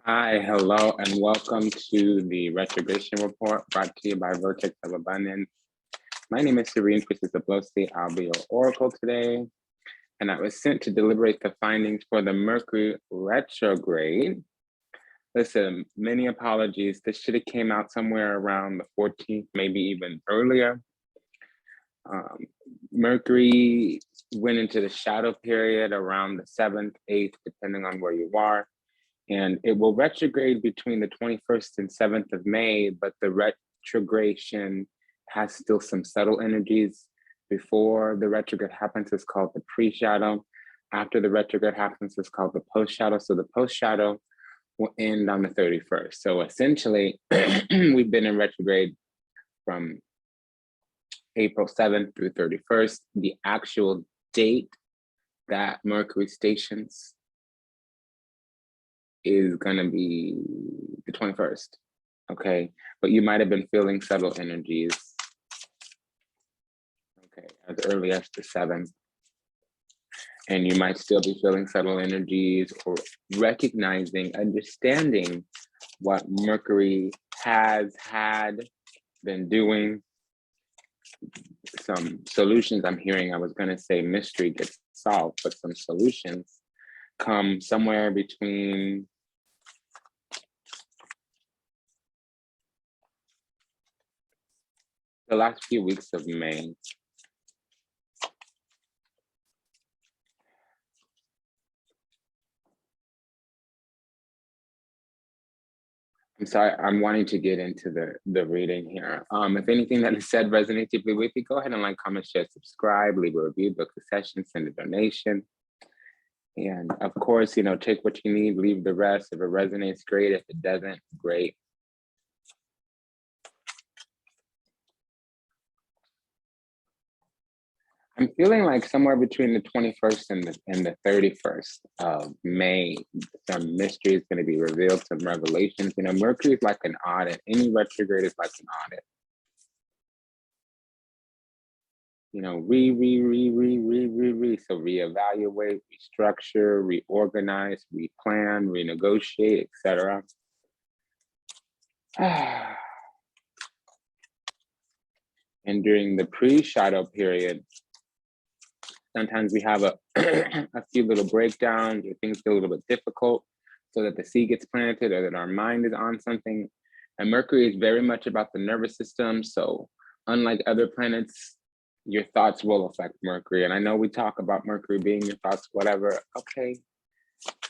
Hi, hello, and welcome to the Retrogration Report brought to you by Vertex of Abundance. My name is Serene Priestess. I'll be your oracle today, and I was sent to deliberate the findings for the Mercury retrograde. Listen, many apologies. This should have came out somewhere around the 14th, maybe even earlier. Mercury went into the shadow period around the 7th, 8th, depending on where you are. And it will retrograde between the 21st and 7th of May, but the retrogration has still some subtle energies. Before the retrograde happens, it's called the pre-shadow. After the retrograde happens, it's called the post-shadow. So the post-shadow will end on the 31st. So essentially, we've been in retrograde from April 7th through 31st. The actual date that Mercury stations is gonna be the 21st, okay? But you might have been feeling subtle energies, okay, as early as the 7th. And you might still be feeling subtle energies or recognizing, understanding what Mercury had been doing. Some solutions I'm hearing, I was gonna say mystery gets solved, but some solutions come somewhere between the last few weeks of May. I'm sorry, I'm wanting to get into the reading here. If anything that is said resonates deeply with you, go ahead and like, comment, share, subscribe, leave a review, book the session, send a donation. And of course, take what you need, leave the rest. If it resonates, great. If it doesn't, great. I'm feeling like somewhere between the 21st and the 31st of May, some mystery is going to be revealed, some revelations. Mercury is like an audit. Any retrograde is like an audit. So reevaluate, restructure, reorganize, replan, renegotiate, etc. And during the pre-shadow period, sometimes we have a few little breakdowns or things get a little bit difficult so that the seed gets planted or that our mind is on something. And Mercury is very much about the nervous system. So unlike other planets, your thoughts will affect Mercury. And I know we talk about Mercury being your thoughts, whatever. Okay,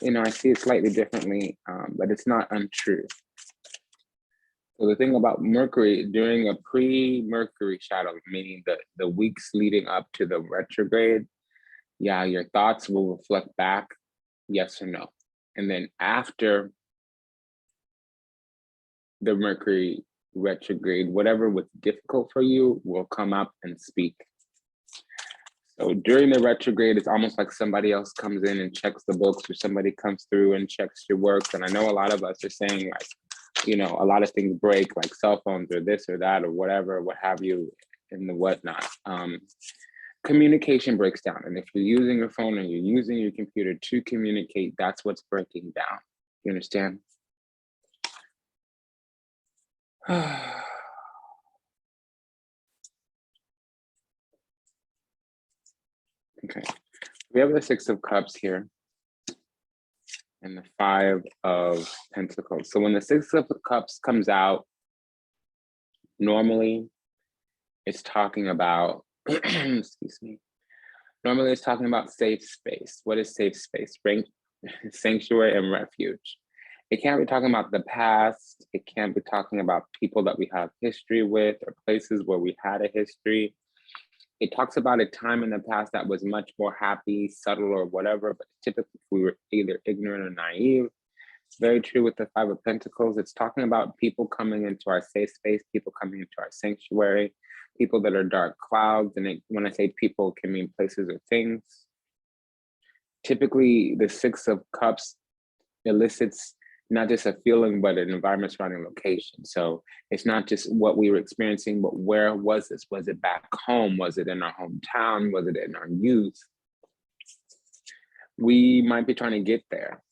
I see it slightly differently, but it's not untrue. So the thing about Mercury, during a pre-Mercury shadow, meaning the weeks leading up to the retrograde, yeah, your thoughts will reflect back, yes or no. And then after the Mercury retrograde, whatever was difficult for you will come up and speak. So during the retrograde, it's almost like somebody else comes in and checks the books, or somebody comes through and checks your work. And I know a lot of us are saying, like, a lot of things break, like cell phones or this or that or whatever, what have you, and the whatnot. Communication breaks down. And if you're using your phone and you're using your computer to communicate, that's what's breaking down. You understand? Okay, we have the 6 of Cups here and the 5 of Pentacles. So when the 6 of Cups comes out, normally it's talking about, excuse me, normally it's talking about safe space. What is safe space? Sanctuary and refuge. It can't be talking about the past. It can't be talking about people that we have history with or places where we had a history. It talks about a time in the past that was much more happy, subtle, or whatever, but typically we were either ignorant or naive. It's very true with the 5 of Pentacles. It's talking about people coming into our safe space, people coming into our sanctuary, people that are dark clouds. And when I say people, it can mean places or things. Typically, the 6 of Cups elicits not just a feeling, but an environment surrounding location. So it's not just what we were experiencing, but where was this? Was it back home? Was it in our hometown? Was it in our youth? We might be trying to get there.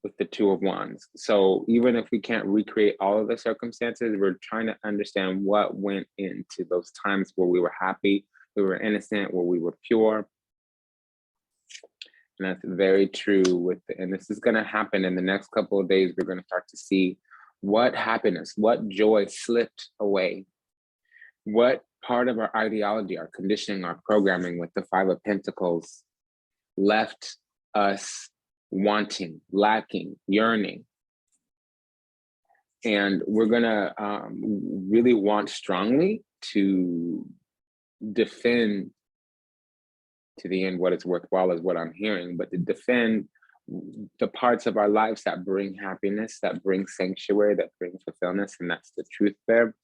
with the Two of Wands. So even if we can't recreate all of the circumstances, we're trying to understand what went into those times where we were happy, we were innocent, where we were pure. And that's very true and this is going to happen in the next couple of days. We're going to start to see what happiness, what joy slipped away, what part of our ideology, our conditioning, our programming with the Five of Pentacles left us wanting, lacking, yearning. And we're gonna really want strongly to defend to the end what is worthwhile is what I'm hearing, but to defend the parts of our lives that bring happiness, that bring sanctuary, that bring fulfillment, and that's the truth there.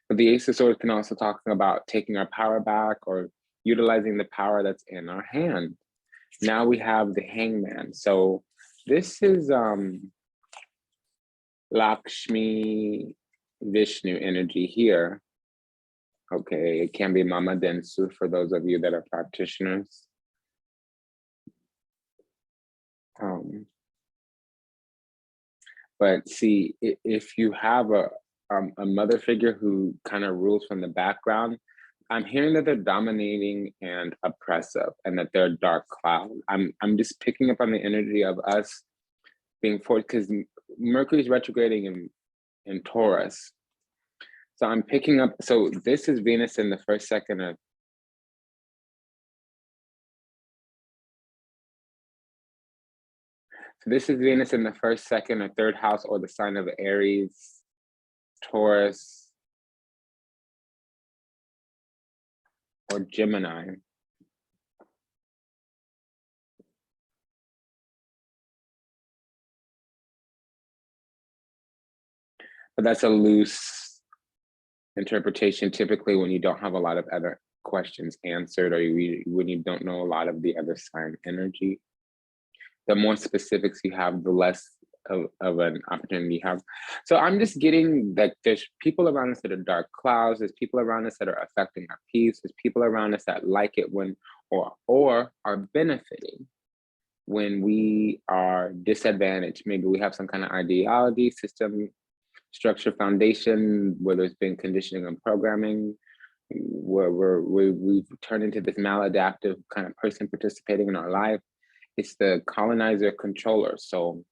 But the Ace of Swords can also talk about taking our power back or utilizing the power that's in our hand. Now we have the Hangman. So this is Lakshmi Vishnu energy here. Okay, it can be Mama Densu for those of you that are practitioners. But see, if you have a mother figure who kind of rules from the background, I'm hearing that they're dominating and oppressive and that they're a dark cloud. I'm just picking up on the energy of us being forced, because Mercury's retrograding in Taurus. So I'm picking up, so this is Venus in the first, second of, so this is Venus in the first, second, or third house, or the sign of Aries, Taurus, or Gemini. But that's a loose interpretation, typically when you don't have a lot of other questions answered, or when you don't know a lot of the other sign energy. The more specifics you have, the less of an opportunity you have. So I'm just getting that there's people around us that are dark clouds, there's people around us that are affecting our peace, there's people around us that like it when, or are benefiting when we are disadvantaged. Maybe we have some kind of ideology, system, structure, foundation, where there's been conditioning and programming, where we've turned into this maladaptive kind of person participating in our life. It's the colonizer controller. So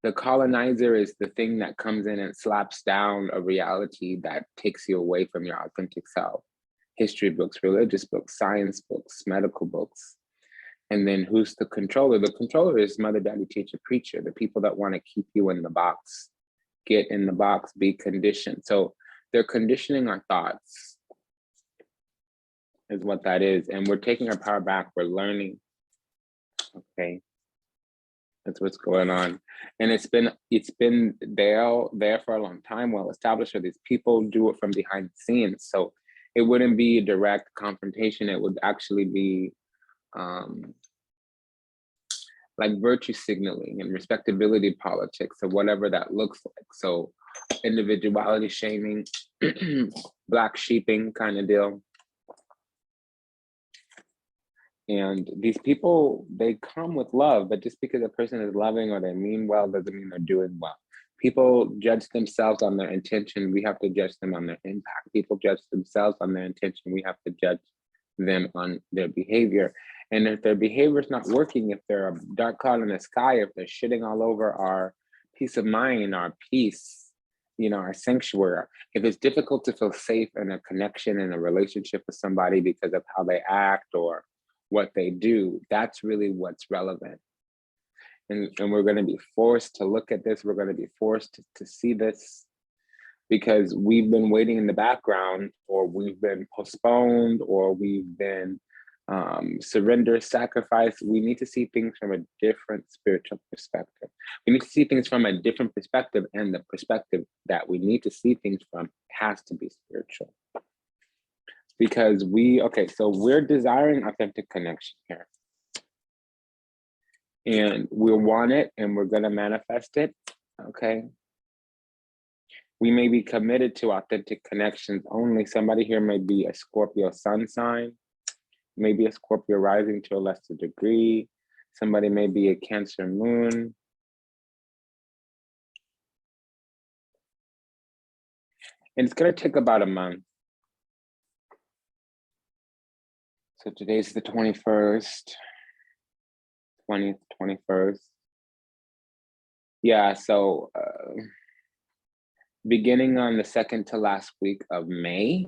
the colonizer is the thing that comes in and slaps down a reality that takes you away from your authentic self. History books, religious books, science books, medical books. And then who's the controller? The controller is mother, daddy, teacher, preacher, the people that want to keep you in the box. Get in the box, be conditioned. So they're conditioning our thoughts, is what that is. And we're taking our power back, we're learning. Okay. That's what's going on. And it's been there for a long time, well established, or these people do it from behind the scenes. So it wouldn't be a direct confrontation, it would actually be like virtue signaling and respectability politics, or whatever that looks like. So individuality shaming, black sheeping kind of deal. And these people, they come with love, but just because a person is loving or they mean well doesn't mean they're doing well. People judge themselves on their intention. We have to judge them on their impact. People judge themselves on their intention. We have to judge them on their behavior. And if their behavior is not working, if they're a dark cloud in the sky, if they're shitting all over our peace of mind, our peace, you know, our sanctuary, if it's difficult to feel safe in a connection, in a relationship with somebody because of how they act or what they do, that's really what's relevant. And we're going to be forced to look at this. We're going to be forced to see this, because we've been waiting in the background, or we've been postponed, or we've been surrendered, sacrificed. We need to see things from a different spiritual perspective. We need to see things from a different perspective, and the perspective that we need to see things from has to be spiritual. Because so we're desiring authentic connection here. And we'll want it, and we're going to manifest it, okay? We may be committed to authentic connections only. Somebody here may be a Scorpio sun sign, maybe a Scorpio rising to a lesser degree. Somebody may be a Cancer moon. And it's going to take about a month. So today's the 21st, 20th, 21st. Yeah, so beginning on the second to last week of May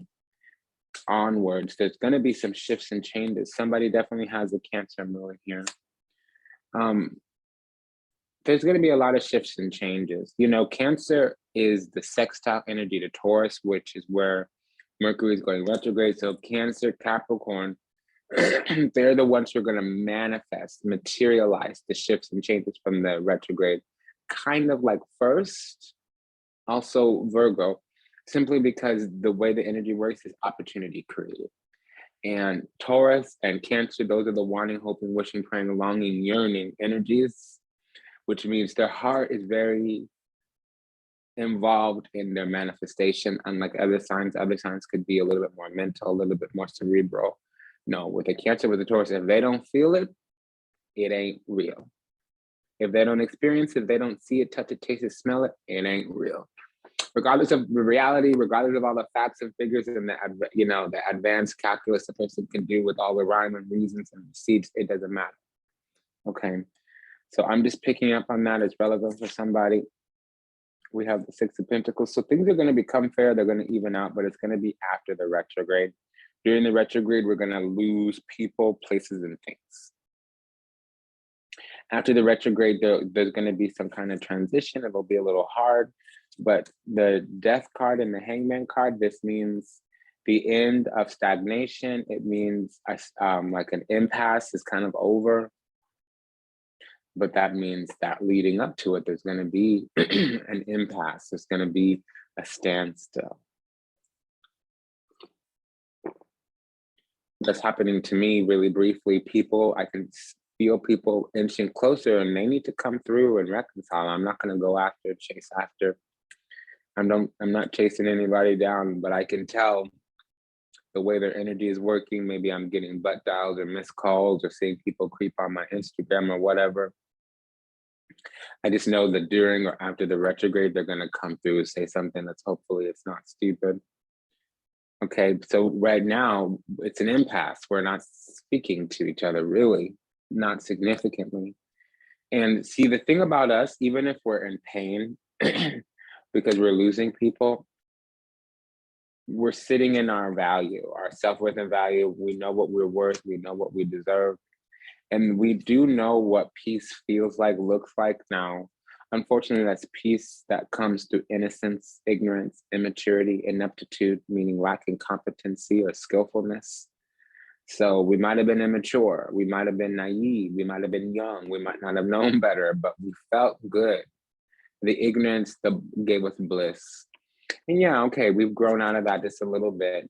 onwards, there's going to be some shifts and changes. Somebody definitely has a Cancer moon here. There's going to be a lot of shifts and changes. You know, Cancer is the sextile energy to Taurus, which is where Mercury is going retrograde. So Cancer, Capricorn, they're the ones who are going to manifest, materialize the shifts and changes from the retrograde, kind of like first. Also Virgo, simply because the way the energy works is opportunity created. And Taurus and Cancer, those are the wanting, hoping, wishing, praying, longing, yearning energies, which means their heart is very involved in their manifestation. Unlike other signs could be a little bit more mental, a little bit more cerebral. No, with the Cancer, with the Taurus, if they don't feel it, it ain't real. If they don't experience it, they don't see it, touch it, taste it, smell it, it ain't real. Regardless of the reality, regardless of all the facts and figures and the advanced calculus a person can do with all the rhyme and reasons and receipts, it doesn't matter. Okay, so I'm just picking up on that. It's relevant for somebody. We have the Six of Pentacles. So things are going to become fair. They're going to even out, but it's going to be after the retrograde. During the retrograde, we're going to lose people, places, and things. After the retrograde, there's going to be some kind of transition. It'll be a little hard, but the Death card and the Hangman card, this means the end of stagnation. It means like an impasse is kind of over, but that means that leading up to it, there's going to be an impasse. There's going to be a standstill. That's happening to me really briefly. I can feel people inching closer and they need to come through and reconcile. I'm not going to chase after. I'm not chasing anybody down, but I can tell the way their energy is working. Maybe I'm getting butt dials or missed calls or seeing people creep on my Instagram or whatever. I just know that during or after the retrograde, they're going to come through and say something that's hopefully it's not stupid. Okay, so right now it's an impasse. We're not speaking to each other, really, not significantly. And see, the thing about us, even if we're in pain because we're losing people, we're sitting in our value, our self-worth and value. We know what we're worth. We know what we deserve. And we do know what peace feels like, looks like now. Unfortunately, that's peace that comes through innocence, ignorance, immaturity, ineptitude, meaning lacking competency or skillfulness. So we might have been immature, we might have been naive, we might have been young, we might not have known better, but we felt good. The ignorance gave us bliss. And yeah, okay, we've grown out of that just a little bit.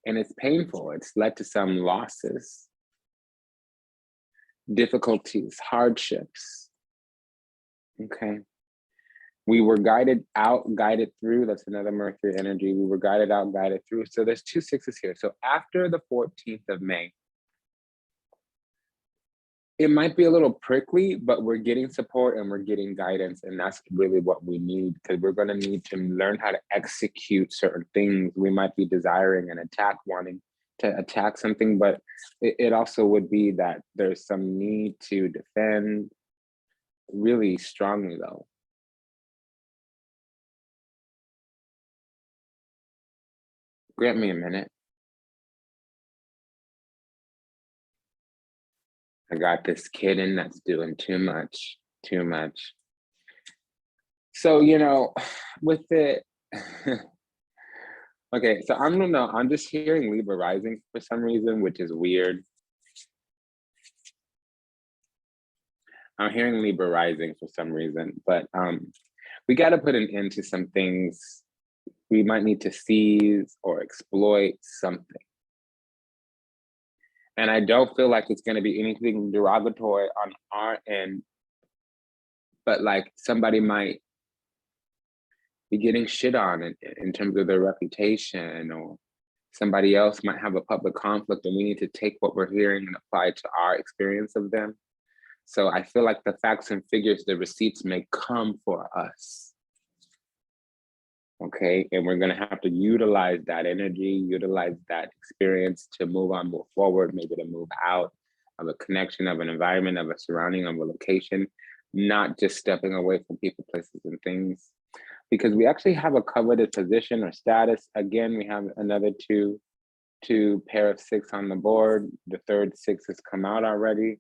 And it's painful. It's led to some losses, difficulties, hardships. Okay. We were guided out, guided through. That's another Mercury energy. We were guided out, guided through. So there's 2 6s here. So after the 14th of May, it might be a little prickly, but we're getting support and we're getting guidance. And that's really what we need, because we're going to need to learn how to execute certain things. We might be desiring an attack, wanting to attack something, but it also would be that there's some need to defend really strongly, though. Grant me a minute. I got this kitten that's doing too much. So, with it, okay, so I'm just hearing Libra rising for some reason, which is weird. I'm hearing Libra rising for some reason, but we got to put an end to some things. We might need to seize or exploit something. And I don't feel like it's going to be anything derogatory on our end, but like somebody might be getting shit on in terms of their reputation, or somebody else might have a public conflict, and we need to take what we're hearing and apply it to our experience of them. So I feel like the facts and figures, the receipts may come for us. Okay, and we're gonna have to utilize that energy, utilize that experience to move on, move forward, maybe to move out of a connection, of an environment, of a surrounding, of a location, not just stepping away from people, places, and things. Because we actually have a coveted position or status. Again, we have another two pair of 6 on the board. The third 6 has come out already.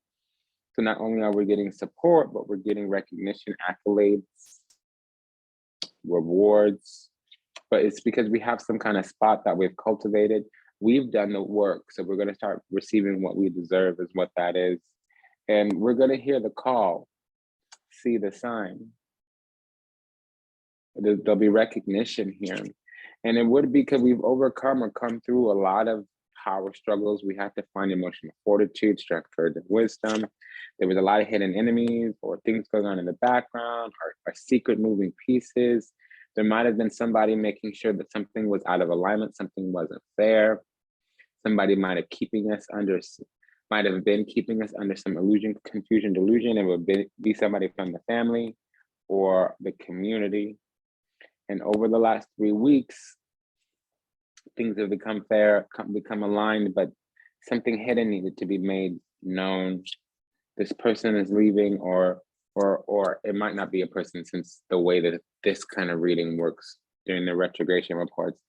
So not only are we getting support, but we're getting recognition, accolades, rewards. But it's because we have some kind of spot that we've cultivated. We've done the work. So we're going to start receiving what we deserve, is what that is. And we're going to hear the call, see the sign. There'll be recognition here. And it would be because we've overcome or come through a lot of power struggles. We have to find emotional fortitude, strength, courage, and wisdom. There was a lot of hidden enemies or things going on in the background, or secret moving pieces. There might have been somebody making sure that something was out of alignment, something wasn't fair. Somebody might have been keeping us under some illusion, confusion, delusion. It would be somebody from the family or the community. And over the last 3 weeks, things have become fair, become aligned, but something hidden needed to be made known. This person is leaving, or it might not be a person, since the way that this kind of reading works during the retrogration reports.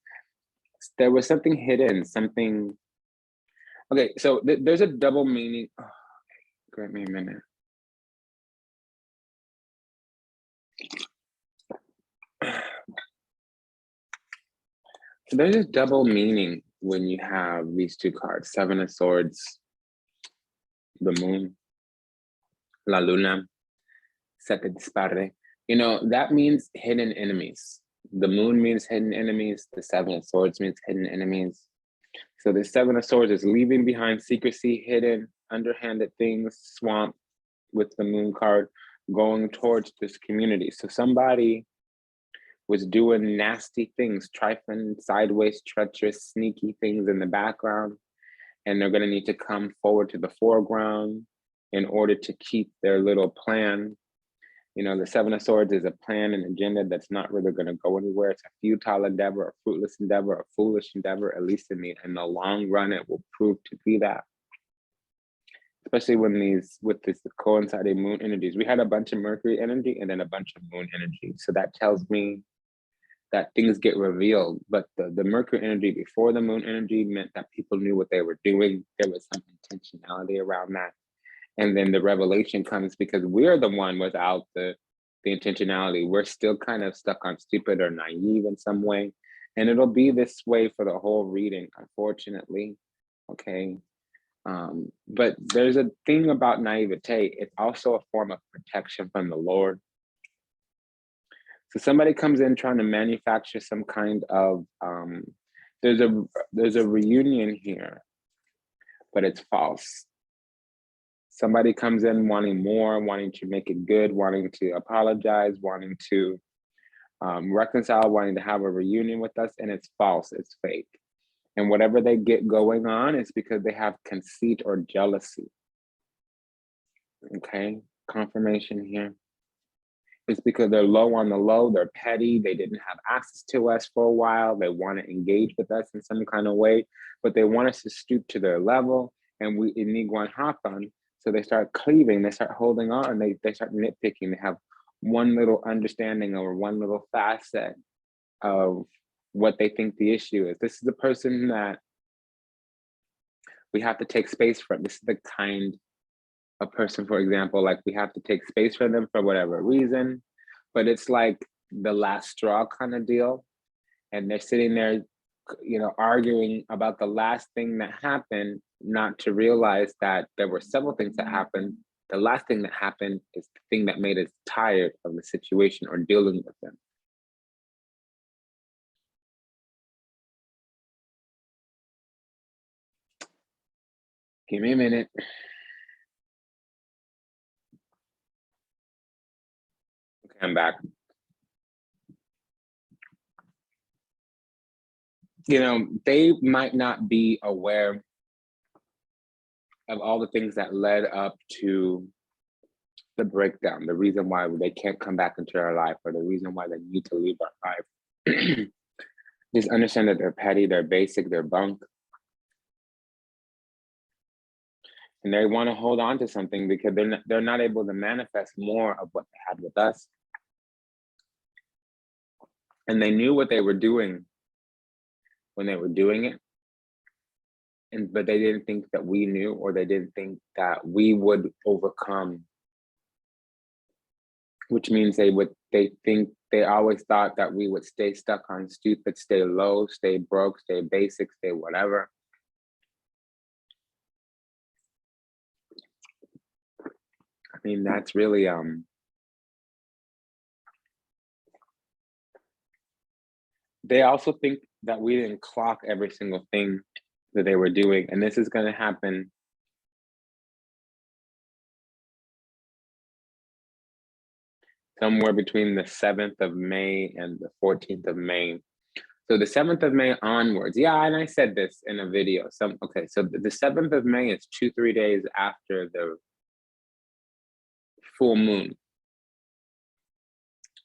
There was something hidden, something. Okay, so there's a double meaning. Oh, grant me a minute. So there's a double meaning when you have these 2 cards, 7 of Swords, the moon, la luna, sette dispare. You know, that means hidden enemies. The moon means hidden enemies. The 7 of Swords means hidden enemies. So the 7 of Swords is leaving behind secrecy, hidden, underhanded things, swamp with the moon card, going towards this community. So somebody was doing nasty things, trifling, sideways, treacherous, sneaky things in the background. And they're gonna need to come forward to the foreground in order to keep their little plan. You know, the 7 of Swords is a plan and agenda that's not really gonna go anywhere. It's a futile endeavor, a fruitless endeavor, a foolish endeavor. At least in the long run, it will prove to be that. Especially with this coinciding moon energies. We had a bunch of Mercury energy and then a bunch of moon energy. So that tells me that things get revealed, but the Mercury energy before the moon energy meant that people knew what they were doing. There was some intentionality around that. And then the revelation comes because we're the one without the intentionality. We're still kind of stuck on stupid or naive in some way. And it'll be this way for the whole reading, unfortunately, okay? But there's a thing about naivete. It's also a form of protection from the Lord. So somebody comes in trying to manufacture some kind of, there's a reunion here, but it's false. Somebody comes in wanting more, wanting to make it good, wanting to apologize, wanting to reconcile, wanting to have a reunion with us, and it's false, it's fake. And whatever they get going on is because they have conceit or jealousy. Okay, confirmation here. It's because they're low on the low, they're petty, they didn't have access to us for a while, they want to engage with us in some kind of way, but they want us to stoop to their level, and we iniguan happen. So they start cleaving, they start holding on, they start nitpicking, they have one little understanding or one little facet of what they think the issue is. This is the person that we have to take space from. This is the kind of person, for example, like we have to take space for them for whatever reason, but it's like the last straw kind of deal. And they're sitting there, you know, arguing about the last thing that happened, not to realize that there were several things that happened. The last thing that happened is the thing that made us tired of the situation or dealing with them. Give me a minute. Okay, I'm back. You know, they might not be aware of all the things that led up to the breakdown, the reason why they can't come back into our life, or the reason why they need to leave our life. Just understand that they're petty, they're basic, they're bunk. And they want to hold on to something because they're not able to manifest more of what they had with us. And they knew what they were doing when they were doing it. But they didn't think that we knew, or they didn't think that we would overcome. Which means they always thought that we would stay stuck on stupid, stay low, stay broke, stay basic, stay whatever. I mean, that's really, they also think that we didn't clock every single thing that they were doing. And this is going to happen somewhere between the 7th of May and the 14th of May. So the 7th of May onwards, yeah, and I said this in a video. Okay, so the 7th of May is 2-3 days after the full moon.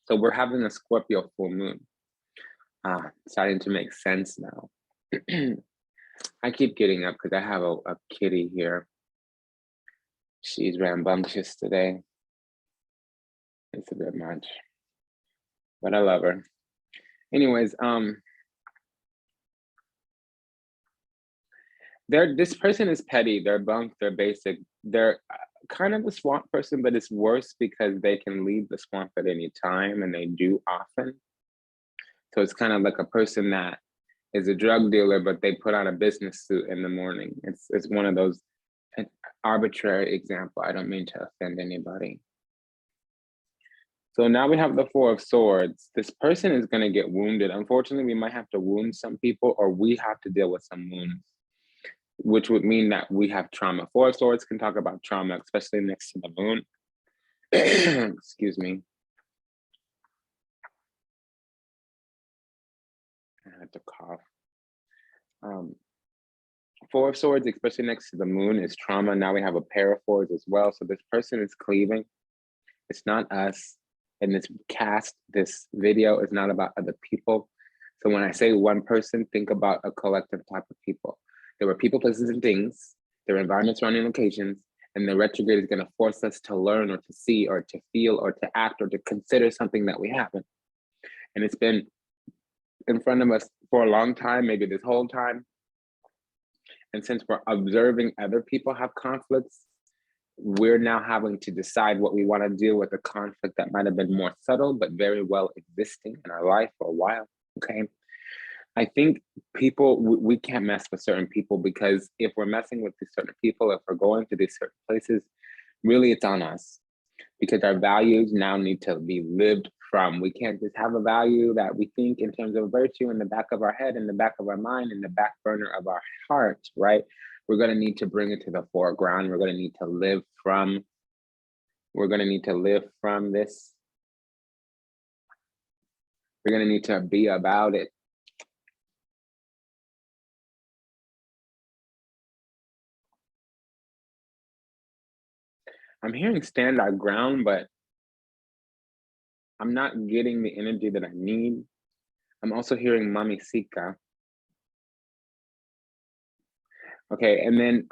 So we're having a Scorpio full moon. Starting to make sense now. I keep getting up because I have a kitty here. She's rambunctious today. It's a bit much, but I love her. Anyways, this person is petty, they're bunk, they're basic, they're kind of a swamp person, but it's worse because they can leave the swamp at any time, and they do often. So it's kind of like a person that is a drug dealer, but they put on a business suit in the morning. It's one of those, an arbitrary example. I don't mean to offend anybody. So now we have the 4 of Swords. This person is going to get wounded. Unfortunately, we might have to wound some people, or we have to deal with some wounds, which would mean that we have trauma. 4 of Swords can talk about trauma, especially next to the moon. Excuse me. I had to cough. 4 of Swords, especially next to the moon, is trauma. Now we have a pair of swords as well. So this person is cleaving. It's not us. And this video is not about other people. So when I say one person, think about a collective type of people. There were people, places, and things. There were environments, surrounding locations, and the retrograde is going to force us to learn, or to see, or to feel, or to act, or to consider something that we haven't. And it's been in front of us for a long time, maybe this whole time. And since we're observing other people have conflicts, we're now having to decide what we want to do with a conflict that might have been more subtle, but very well existing in our life for a while, okay? I think we can't mess with certain people, because if we're messing with these certain people, if we're going to these certain places, really it's on us, because our values now need to be lived from. We can't just have a value that we think in terms of virtue in the back of our head, in the back of our mind, in the back burner of our heart, right? We're going to need to bring it to the foreground. We're going to need to live from. We're going to need to live from this. We're going to need to be about it. I'm hearing stand our ground, but I'm not getting the energy that I need. I'm also hearing Mamicita. Okay, and then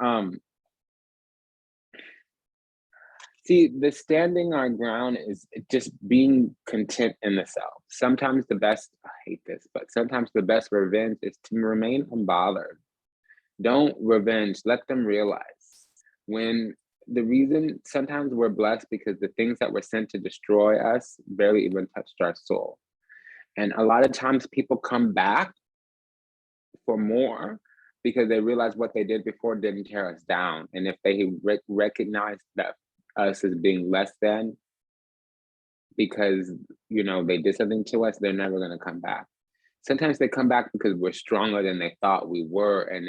see, the standing our ground is just being content in the self. Sometimes the best, I hate this, but sometimes the best revenge is to remain unbothered. Don't revenge, let them realize. When the reason sometimes we're blessed because the things that were sent to destroy us barely even touched our soul. And a lot of times people come back for more because they realize what they did before didn't tear us down. And if they recognize that us as being less than because, you know, they did something to us, they're never going to come back. Sometimes they come back because we're stronger than they thought we were. And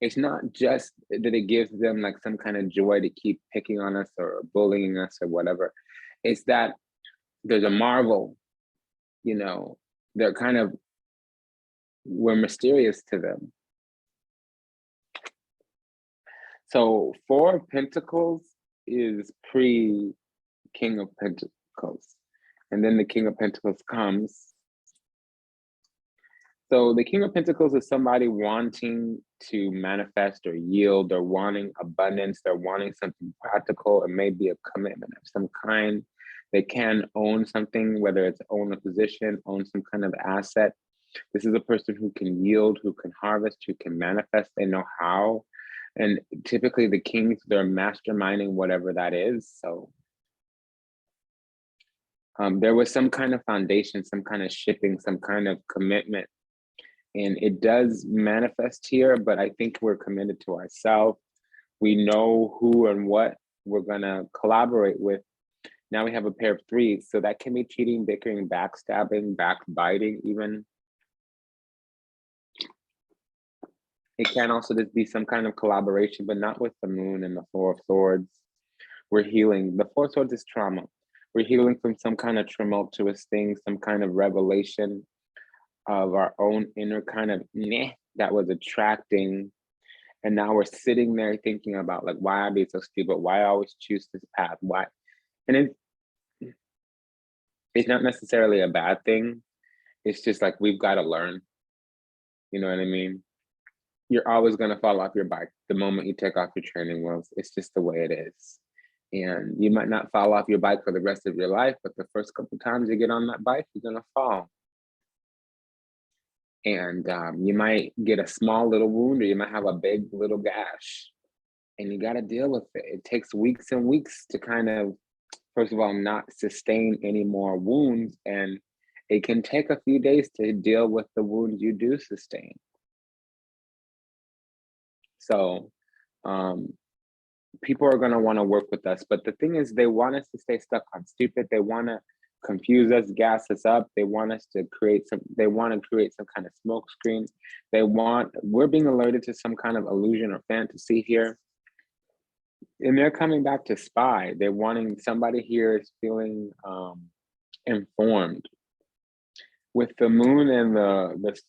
it's not just that it gives them like some kind of joy to keep picking on us or bullying us or whatever. It's that there's a marvel, you know, we're mysterious to them. So 4 of Pentacles is pre-King of Pentacles. And then the King of Pentacles comes. So the King of Pentacles is somebody wanting to manifest or yield, or wanting abundance. They're wanting something practical. It may be a commitment of some kind. They can own something, whether it's own a position, own some kind of asset. This is a person who can yield, who can harvest, who can manifest. They know how. And typically the kings, they're masterminding whatever that is. So there was some kind of foundation, some kind of shipping, some kind of commitment. And it does manifest here, but I think we're committed to ourselves. We know who and what we're gonna collaborate with. Now we have a pair of threes, so that can be cheating, bickering, backstabbing, backbiting even. It can also just be some kind of collaboration, but not with the moon and the Four of Swords. We're healing. The Four of Swords is trauma. We're healing from some kind of tumultuous thing, some kind of revelation of our own inner kind of meh that was attracting. And now we're sitting there thinking about, like, why I be so stupid? Why I always choose this path? Why? And it's not necessarily a bad thing. It's just like, we've got to learn. You know what I mean? You're always going to fall off your bike the moment you take off your training wheels. It's just the way it is. And you might not fall off your bike for the rest of your life, but the first couple times you get on that bike, you're going to fall. And you might get a small little wound, or you might have a big little gash, and you got to deal with it. It takes weeks and weeks to kind of, first of all, not sustain any more wounds. And it can take a few days to deal with the wounds you do sustain. So people are going to want to work with us. But the thing is, they want us to stay stuck on stupid. They want to confuse us, gas us up. They want us to create some, they want to create some kind of smoke screen. We're being alerted to some kind of illusion or fantasy here. And they're coming back to spy. They're wanting, somebody here is feeling informed. With the moon and the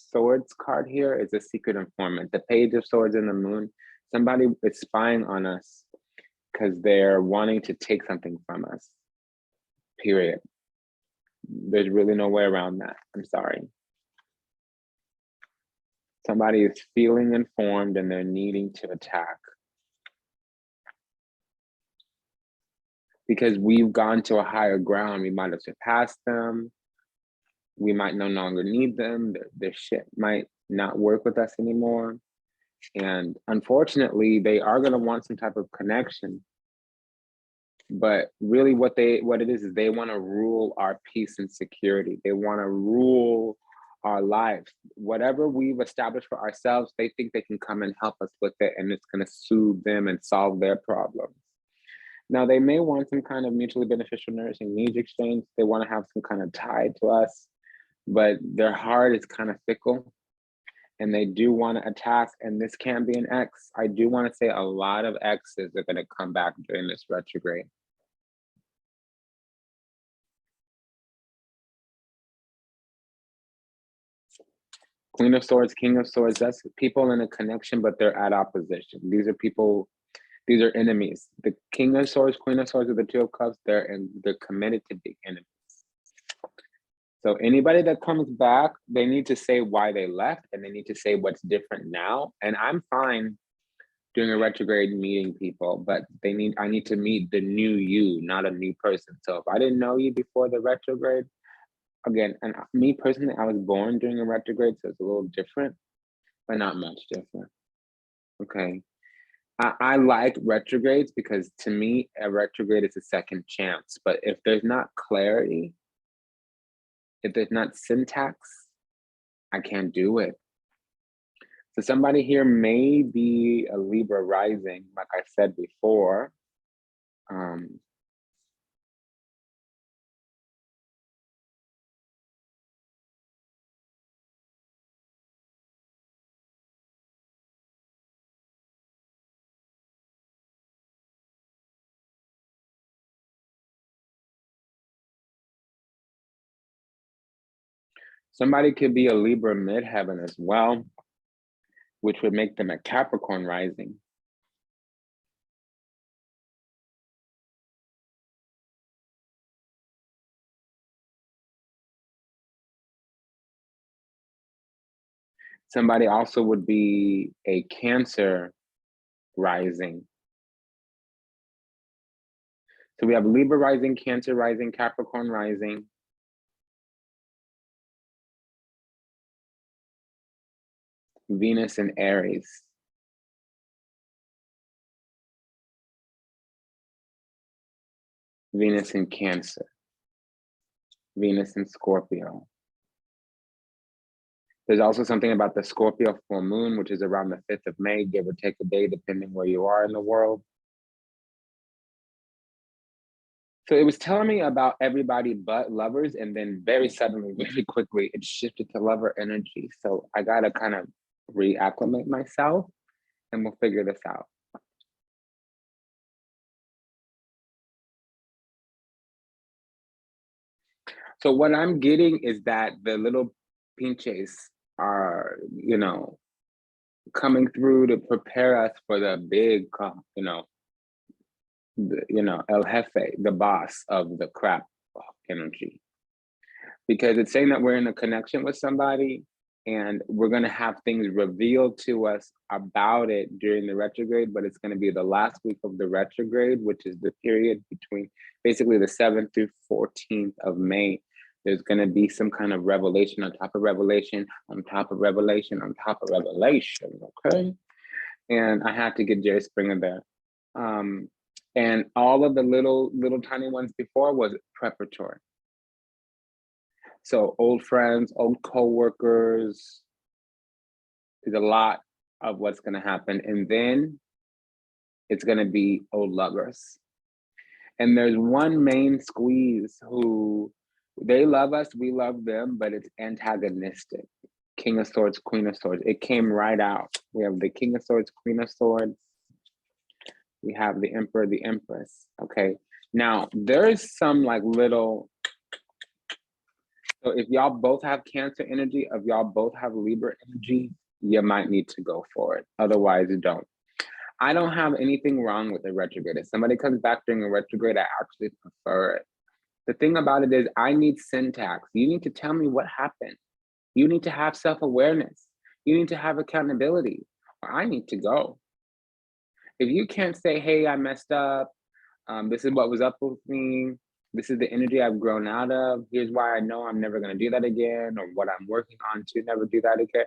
Swords card here is a secret informant. The Page of Swords and the moon, somebody is spying on us because they're wanting to take something from us, period. There's really no way around that. I'm sorry. Somebody is feeling informed and they're needing to attack. Because we've gone to a higher ground, we might have surpassed them. We might no longer need them. Their shit might not work with us anymore. And unfortunately, they are going to want some type of connection. But really what it is they want to rule our peace and security. They want to rule our lives. Whatever we've established for ourselves, they think they can come and help us with it, and it's going to soothe them and solve their problems. Now, they may want some kind of mutually beneficial nourishing needs exchange. They want to have some kind of tie to us, but their heart is kind of fickle, and they do want to attack, and this can be an ex. I do want to say a lot of exes are going to come back during this retrograde. Queen of Swords, King of Swords, that's people in a connection, but they're at opposition. These are people, these are enemies. The King of Swords, Queen of Swords, or the Two of Cups, they're committed to being enemies. So anybody that comes back, they need to say why they left, and they need to say what's different now. And I'm fine doing a retrograde meeting people, but I need to meet the new you, not a new person. So if I didn't know you before the retrograde, again, and me personally, I was born during a retrograde, so it's a little different, but not much different. Okay. I like retrogrades because to me, a retrograde is a second chance. But if there's not clarity, if there's not syntax, I can't do it. So somebody here may be a Libra rising, like I said before. Somebody could be a Libra midheaven as well, which would make them a Capricorn rising. Somebody also would be a Cancer rising. So we have Libra rising, Cancer rising, Capricorn rising. Venus and Aries. Venus in Cancer. Venus in Scorpio. There's also something about the Scorpio full moon, which is around the 5th of May, give or take a day, depending where you are in the world. So it was telling me about everybody but lovers, and then very suddenly, very quickly, it shifted to lover energy. So I gotta kind of reacclimate myself, and we'll figure this out. So what I'm getting is that the little pinches are, you know, coming through to prepare us for the big, El Jefe, the boss of the crap energy. Because it's saying that we're in a connection with somebody and we're going to have things revealed to us about it during the retrograde, but it's going to be the last week of the retrograde, which is the period between basically the 7th through 14th of May. There's going to be some kind of revelation on top of revelation, on top of revelation, on top of revelation, okay? And I had to get Jerry Springer there. And all of the little tiny ones before was preparatory. So old friends, old coworkers, is a lot of what's going to happen. And then it's going to be old lovers. And there's one main squeeze who, they love us, we love them, but it's antagonistic. King of Swords, Queen of Swords. It came right out. We have the King of Swords, Queen of Swords. We have the Emperor, the Empress. Okay. Now, there's some like little, so if y'all both have Cancer energy, if y'all both have Libra energy, you might need to go for it. Otherwise, don't. I don't have anything wrong with the retrograde. If somebody comes back during a retrograde, I actually prefer it. The thing about it is I need syntax. You need to tell me what happened. You need to have self-awareness. You need to have accountability, or I need to go. If you can't say, hey, I messed up, this is what was up with me, this is the energy I've grown out of, here's why I know I'm never gonna do that again, or what I'm working on to never do that again.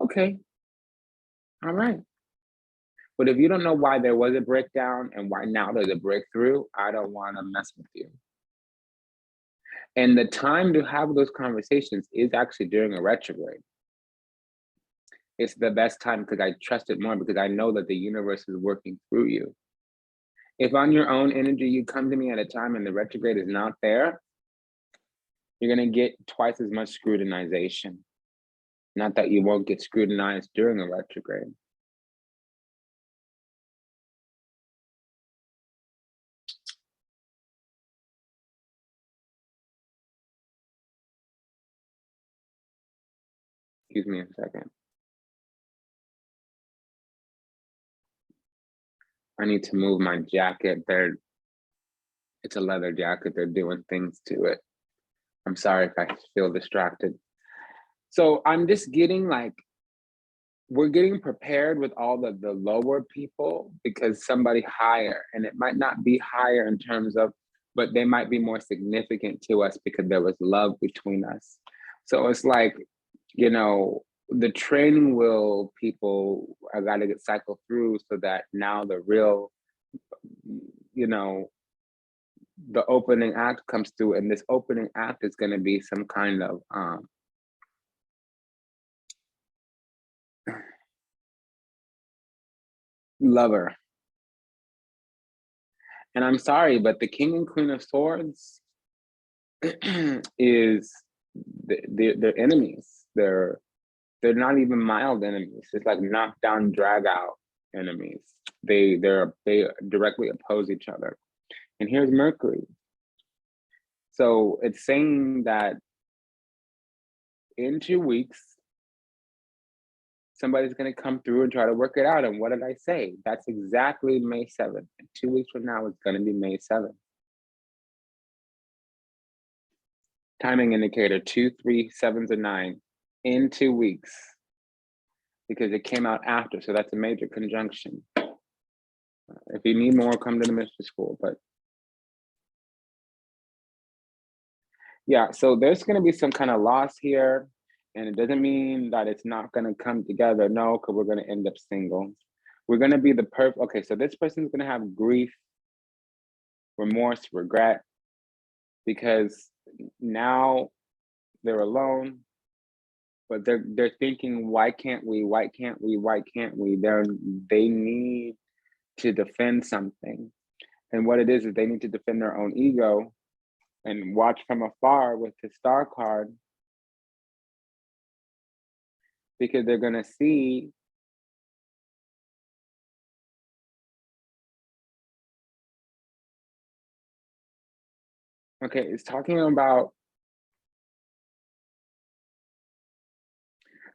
Okay, all right. But if you don't know why there was a breakdown and why now there's a breakthrough, I don't wanna mess with you. And the time to have those conversations is actually during a retrograde. It's the best time because I trust it more because I know that the universe is working through you. If on your own energy, you come to me at a time and the retrograde is not there, you're gonna get twice as much scrutinization. Not that you won't get scrutinized during a retrograde. Excuse me a second. I need to move my jacket. It's a leather jacket. They're doing things to it. I'm sorry if I feel distracted. So I'm just getting like, we're getting prepared with all the lower people because somebody higher, and it might not be higher in terms of, but they might be more significant to us because there was love between us. So it's like, you know, the training wheel people I got to get cycled through so that now the real, you know, the opening act comes through, and this opening act is going to be some kind of lover. And I'm sorry, but the King and Queen of Swords is they're enemies. They're not even mild enemies. It's like knockdown, drag out enemies. They directly oppose each other. And here's Mercury. So it's saying that in 2 weeks, somebody's going to come through and try to work it out. And what did I say? That's exactly May 7th. And 2 weeks from now, it's going to be May 7th. Timing indicator 2, 3, 7 to 9 in 2 weeks. because it came out after. So that's a major conjunction. If you need more, come to the mystery school. But yeah, so there's going to be some kind of loss here. And it doesn't mean that it's not going to come together. No, because we're going to end up single. We're going to be the perfect. Okay, so this person's going to have grief, remorse, regret, because now they're alone, but they're thinking, why can't we? Why can't we? Why can't we? They need to defend something. And what it is they need to defend their own ego and watch from afar with the star card, because they're going to see okay, it's talking about,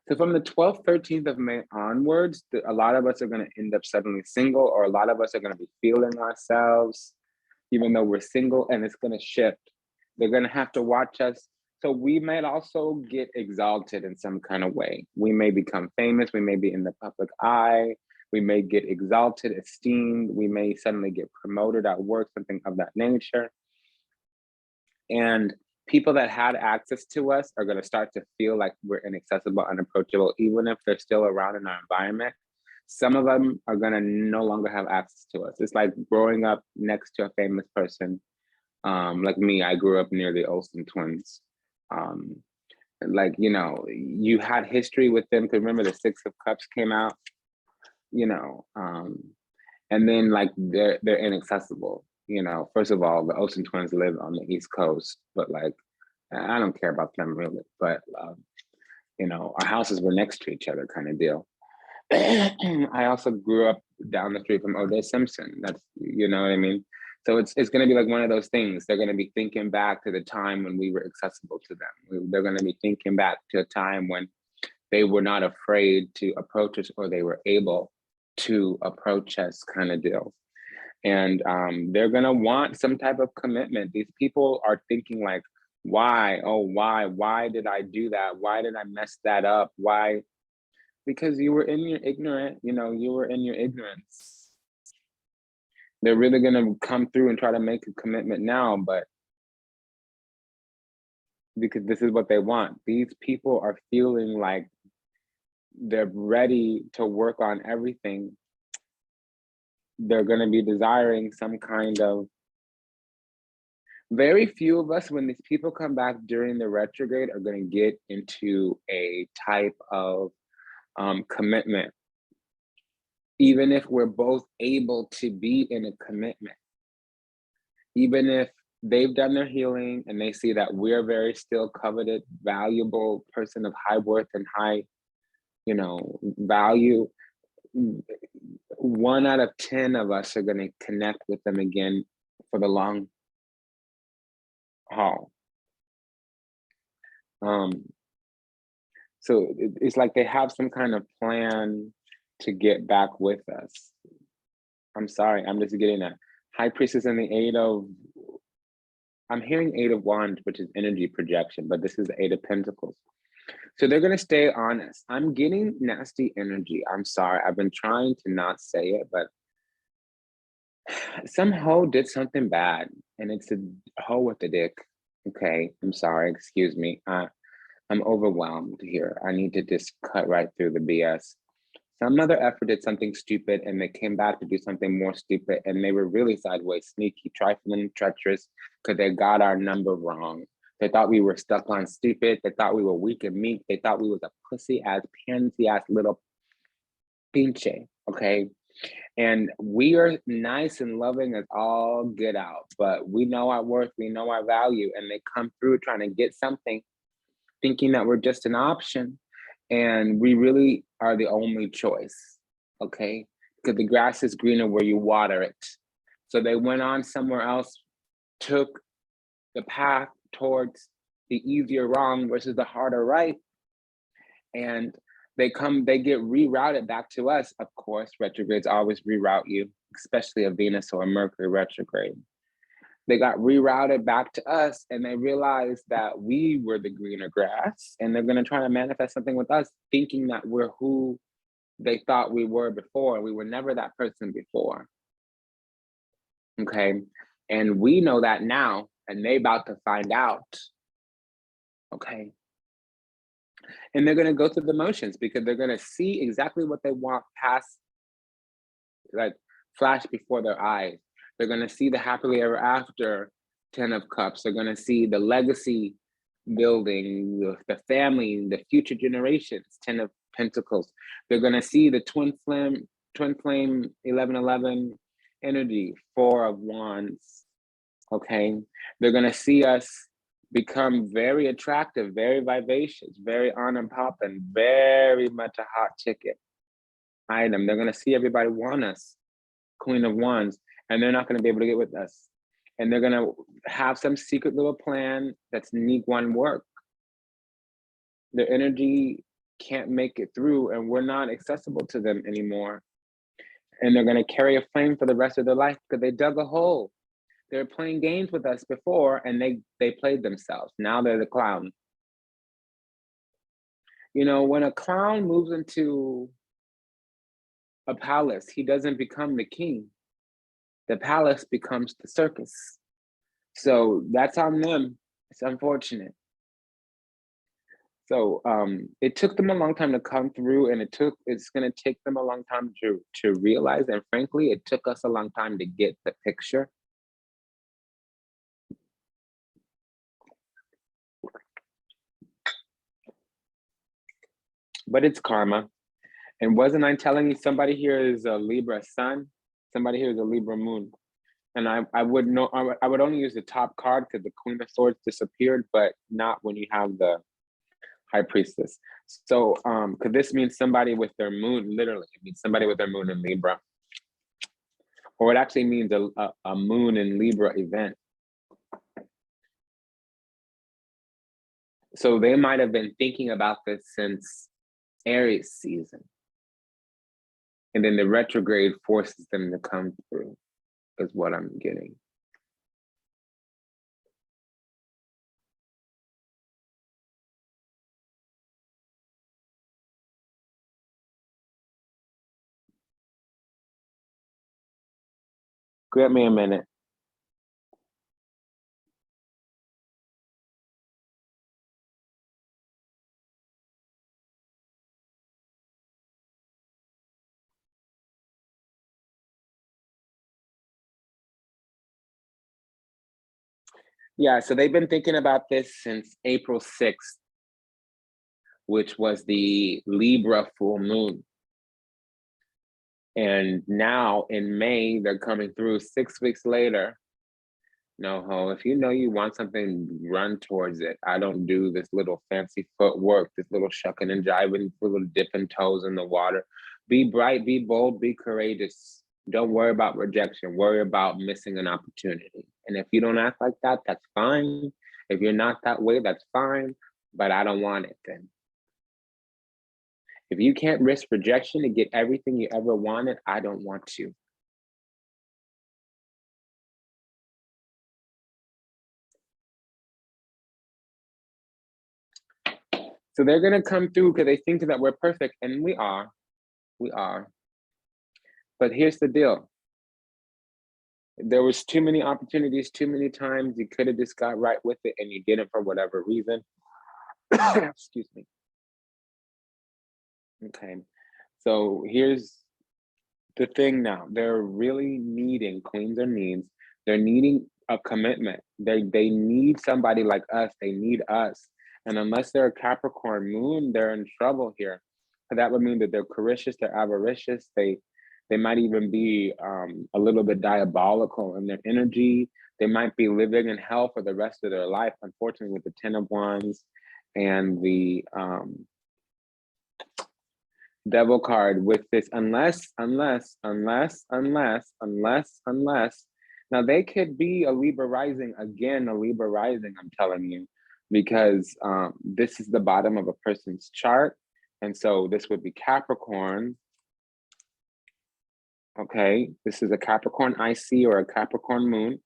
so from the 12th, 13th of May onwards, a lot of us are going to end up suddenly single, or a lot of us are going to be feeling ourselves, even though we're single, and it's going to shift. They're going to have to watch us. So we might also get exalted in some kind of way. We may become famous. We may be in the public eye. We may get exalted, esteemed. We may suddenly get promoted at work, something of that nature. And people that had access to us are going to start to feel like we're inaccessible, unapproachable, even if they're still around in our environment. Some of them are going to no longer have access to us. It's like growing up next to a famous person. Like me, I grew up near the Olsen twins. Like, you know, you had history with them, because remember the Six of Cups came out, you know, and then like they're inaccessible. You know, first of all, the Olsen twins live on the East Coast, but like, I don't care about them really. But, you know, our houses were next to each other kind of deal. I also grew up down the street from O.J. Simpson. That's, you know what I mean? So it's going to be like one of those things. They're going to be thinking back to the time when we were accessible to them. They're going to be thinking back to a time when they were not afraid to approach us, or they were able to approach us kind of deal. And they're going to want some type of commitment. These people are thinking like, why? Oh, why did I do that? Why did I mess that up? Why? Because you were in your ignorant, you know, you were in your ignorance. They're really going to come through and try to make a commitment now, but because this is what they want. These people are feeling like they're ready to work on everything. They're going to be desiring some kind of, very few of us, when these people come back during the retrograde, are going to get into a type of commitment, even if we're both able to be in a commitment, even if they've done their healing and they see that we're very still coveted, valuable person of high worth and high, you know, value. 1 out of 10 of us are going to connect with them again for the long haul. So it's like they have some kind of plan to get back with us. I'm sorry, I'm just getting a High Priestess and the Eight of, I'm hearing Eight of Wands, which is energy projection, but this is the Eight of Pentacles. So they're going to stay honest. I'm getting nasty energy. I'm sorry. I've been trying to not say it, but some hoe did something bad, and it's a hoe with a dick. Okay, I'm sorry. Excuse me. I'm overwhelmed here. I need to just cut right through the BS. Some other effort did something stupid, and they came back to do something more stupid, and they were really sideways, sneaky, trifling, treacherous, because they got our number wrong. They thought we were stuck on stupid. They thought we were weak and meek. They thought we was a pussy-ass, pansy-ass little pinche, okay? And we are nice and loving as all get out, but we know our worth, we know our value, and they come through trying to get something, thinking that we're just an option, and we really are the only choice, okay? Because the grass is greener where you water it. So they went on somewhere else, took the path towards the easier wrong versus the harder right, and they get rerouted back to us. Of course, retrogrades always reroute you, especially a Venus or a Mercury retrograde. They got rerouted back to us, and they realized that we were the greener grass, and they're going to try to manifest something with us, thinking that we're who they thought we were before. We were never that person before. Okay. And we know that now, and they about to find out. Okay. And they're going to go through the motions because they're going to see exactly what they want pass, like flash before their eyes. They're going to see the happily ever after 10 of Cups. They're going to see the legacy building, the family, the future generations, 10 of Pentacles. They're going to see the twin flame 1111 energy, 4 of Wands. Okay. They're going to see us become very attractive, very vivacious, very on and popping, very much a hot ticket item. They're going to see everybody want us, Queen of Wands, and they're not going to be able to get with us. And they're going to have some secret little plan that's need one work. Their energy can't make it through, and we're not accessible to them anymore. And they're going to carry a flame for the rest of their life because they dug a hole. They were playing games with us before, and they played themselves. Now they're the clown. You know, when a clown moves into a palace, he doesn't become the king. The palace becomes the circus. So that's on them. It's unfortunate. So it took them a long time to come through, and it's going to take them a long time to realize. And frankly, it took us a long time to get the picture. But it's karma. And wasn't I telling you somebody here is a Libra sun? Somebody here is a Libra moon. And I would know, I would only use the top card because the Queen of Swords disappeared, but not when you have the High Priestess. So, because this means somebody with their moon, literally, it means somebody with their moon in Libra. Or it actually means a moon in Libra event. So they might have been thinking about this since Aries season. And then the retrograde forces them to come through, is what I'm getting. Give me a minute. Yeah, so they've been thinking about this since April 6th, which was the Libra full moon. And now in May, they're coming through 6 weeks later. No, ho, if you know you want something, run towards it. I don't do this little fancy footwork, this little shucking and jiving, little dipping toes in the water. Be bright, be bold, be courageous. Don't worry about rejection. Worry about missing an opportunity. And if you don't act like that, that's fine. If you're not that way, that's fine. But I don't want it then. If you can't risk rejection to get everything you ever wanted, I don't want you. So they're going to come through because they think that we're perfect, and we are. We are. But here's the deal. There was too many opportunities, too many times you could have just got right with it, and you didn't for whatever reason. Excuse me. Okay. So here's the thing now. They're really needing, queens or needs, they're needing a commitment. They need somebody like us. They need us. And unless they're a Capricorn moon, they're in trouble here. That would mean that they're capricious, they're avaricious, they might even be a little bit diabolical in their energy. They might be living in hell for the rest of their life, unfortunately, with the 10 of Wands and the Devil card with this, unless. Now they could be a Libra rising, again, a Libra rising, I'm telling you, because this is the bottom of a person's chart. And so this would be Capricorn. Okay, this is a Capricorn IC or a Capricorn moon.